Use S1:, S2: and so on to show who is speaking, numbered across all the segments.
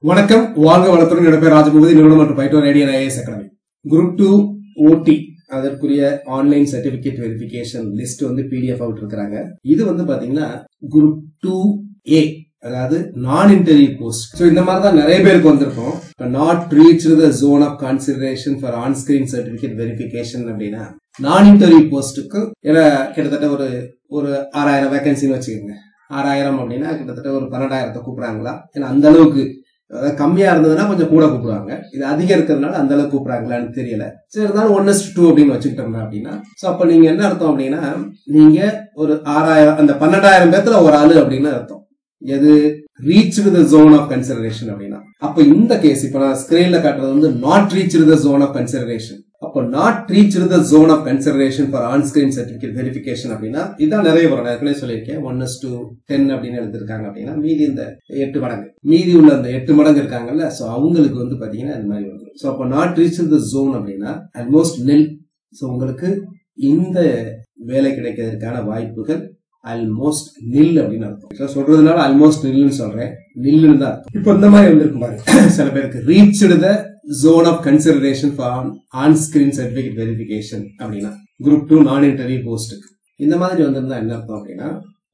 S1: வணக்கம், வாழ்க வளத்துடன். என்னோட பேர் ராஜபூபதி, நிறுவனம் மற்றும் பயிற்றுவர் ரேடியன் ஐஏஎஸ் அகாடமி. குரூப் 2 ஓடி அதற்குரிய online certificate verification list PDF out இருக்கிறாங்க. இது பாத்தீங்கன்னா குரூப் 2A, அதாவது நான் இன்டர்வியூ போஸ்ட். சோ இந்த மாதிரி தான் நிறைய பேருக்கு வந்திருக்கும். Not reach the zone of consideration for on screen certificate verification அப்படின்னா நான் இன்டர்வியூ போஸ்ட்டுக்கு கிட்டத்தட்ட ஒரு 6000 வேகன்சின்னு வச்சுக்கோங்க. 6000 அப்படின்னா கிட்டத்தட்ட ஒரு 12,000 கூப்பிடுறாங்களா? ஏன்னா அந்த அளவுக்கு கம்மியா இருந்ததுன்னா கொஞ்சம் கூட கூப்பிடுவாங்க. இது அதிகம் இருக்கிறதுனால அந்த அளவுக்கு கூப்பிடுறாங்களான்னு தெரியல. சரி, இருந்தாலும் 1:2 அப்படின்னு வச்சுக்கிட்டோம்னா அப்படின்னா, சோ அப்ப நீங்க என்ன அர்த்தம் அப்படின்னா, நீங்க ஒரு 6000 அந்த 12,000 பேத்துல ஒரு ஆளு அப்படின்னு அர்த்தம். எது reach the zone of consideration அப்படின்னா, அப்ப இந்த கேஸ் இப்ப நான் ஸ்கிரீன்ல காட்டுறது not reach the zone of consideration. அப்போ not reach the zone of consideration for on screen certificate verification அப்படின்னா இதான் நிறைய வரும். நான் ஏற்கனவே சொல்லியிருக்கேன், 1:10 அப்படின்னு எடுத்திருக்காங்க அப்படின்னா மீதி இந்த 8 மடங்கு, மீதி உள்ள அந்த 8 மடங்கு இருக்காங்கல்ல, சோ அவங்களுக்கு பாத்தீங்கன்னா இந்த மாதிரி வந்துடும். சோ அப்போ நாட் ரீச் த ஜோன் அப்படின்னா ஆல்மோஸ்ட் நில். சோ உங்களுக்கு இந்த வேலை கிடைக்கிறதுக்கான வாய்ப்புகள் ஆல்மோஸ்ட் நில் அப்படின்னு அர்த்தம். சொல்றதுனால ஆல்மோஸ்ட் நில்னு சொல்றேன், நில்லுன்னு தான் அர்த்தம். இப்போ இந்த மாதிரி வந்திருக்கும் பாருங்க, சில பேருக்கு reach the zone of consideration for on-screen certificate verification அப்படின்னா குரூப் 2 நான் இன்டர்வியூ போஸ்ட்டுக்கு இந்த மாதிரி வந்திருந்தா என்ன அர்த்தம் அப்படின்னா,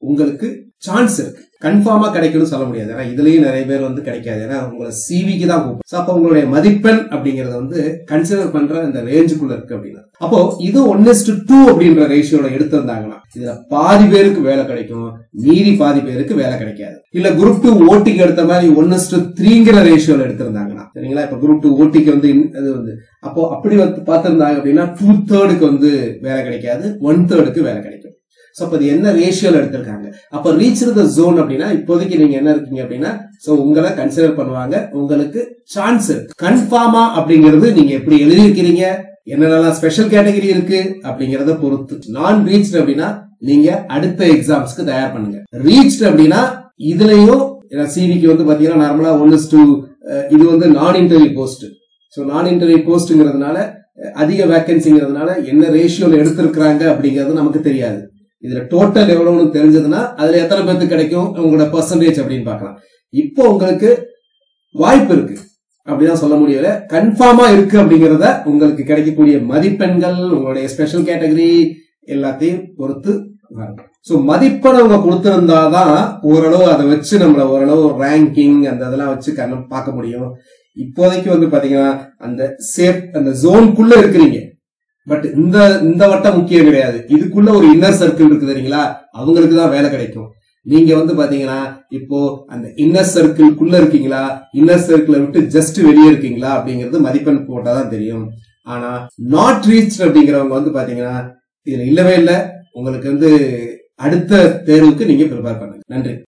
S1: உங்களுக்கு சான்ஸ் இருக்கு. கன்ஃபார்மா கிடைக்கும்னு சொல்ல முடியாது. ஏன்னா இதுலயும் நிறைய பேர் கிடைக்காது. ஏன்னா உங்களை சிவிக்கு தான் கூப்பிடும். அப்ப உங்களுடைய மதிப்பெண் அப்படிங்கறத கன்சிடர் பண்ற இந்த ரேஞ்சுக்குள்ள இருக்கு அப்படின்னா, அப்போ இது 1:2 அப்படின்ற ரேஷியோட எடுத்திருந்தாங்கன்னா இதுல பாதி பேருக்கு வேலை கிடைக்கும், மீதி பாதி பேருக்கு வேலை கிடைக்காது. இல்ல குரூப் 2 ஓட்டிக்கு எடுத்த மாதிரி 1:3ங்கிற ரேஷியோல எடுத்திருந்தாங்கன்னா, சரிங்களா? இப்ப குரூப் 2 ஓட்டிக்கு அது அப்போ அப்படி பார்த்திருந்தாங்க அப்படின்னா 2/3க்கு வேலை கிடைக்காது, 1/3க்கு வேலை கிடைக்கும். சோ அப்ப என்ன ரேஷியோல எடுத்திருக்காங்க. அப்ப ரீச் த ஜோன் அப்படின்னா இப்போதைக்கு நீங்க என்ன இருக்கீங்க அப்படின்னா, சோ உங்களை கன்சிடர் பண்ணுவாங்க, உங்களுக்கு சான்ஸ் இருக்கு. கன்ஃபார்மா அப்படிங்கிறது நீங்க எப்படி எழுதியிருக்கிறீங்க, என்னென்னலாம் ஸ்பெஷல் கேட்டகரி இருக்கு அப்படிங்கறத பொறுத்து. நான் ரீச் அப்படின்னா நீங்க அடுத்த எக்ஸாம்ஸ்க்கு தயார் பண்ணுங்க. ரீச் அப்படின்னா இதுலயும் சிவிக்கு பாத்தீங்கன்னா நார்மலா 1:2 இது நான் இன்டர்வியூ போஸ்ட். சோ நான் இன்டர்வியூ போஸ்ட்ங்கிறதுனால அதிக வேகன்சிங்கிறதுனால என்ன ரேஷியோல எடுத்திருக்காங்க அப்படிங்கிறது நமக்கு தெரியாது. இதுல டோட்டல் எவ்வளவுன்னு தெரிஞ்சதுன்னா அதுல எத்தனை பேருக்கு கிடைக்கும் உங்களோட பெர்சன்டேஜ் அப்படின்னு பார்க்கலாம். இப்போ உங்களுக்கு வாய்ப்பு இருக்கு அப்படிதான் சொல்ல முடியல. கன்ஃபார்மா இருக்கு அப்படிங்கறத உங்களுக்கு கிடைக்கக்கூடிய மதிப்பெண்கள், உங்களுடைய ஸ்பெஷல் கேட்டகரி எல்லாத்தையும் பொறுத்து வரும். சோ மதிப்பெண் அவங்க கொடுத்திருந்தாதான் ஓரளவு அதை வச்சு நம்மள ஓரளவு ரேங்கிங் அந்த இதெல்லாம் வச்சு பார்க்க முடியும். இப்போதைக்கு பாத்தீங்கன்னா அந்த சேஃப் அந்த ஜோனுக்குள்ள இருக்கிறீங்க. பட் இந்த வட்டம் முக்கியம் கிடையாது. இதுக்குள்ள ஒரு இன்னர் சர்க்கிள் இருக்கு தெரியுங்களா, அவங்களுக்கு தான் வேலை கிடைக்கும். நீங்க பாத்தீங்கன்னா இப்போ அந்த இன்னர் சர்க்கிள்குள்ள இருக்கீங்களா, இன்னர் சர்க்கிளை விட்டு ஜஸ்ட் வெளியே இருக்கீங்களா அப்படிங்கிறது மதிப்பெண் போட்டாதான் தெரியும். ஆனா நாட் ரீச் அப்படிங்கிறவங்க பாத்தீங்கன்னா இதுல இல்லவே இல்லை. உங்களுக்கு அடுத்த தேர்வுக்கு நீங்க ப்ரிப்பேர் பண்ணுங்க. நன்றி.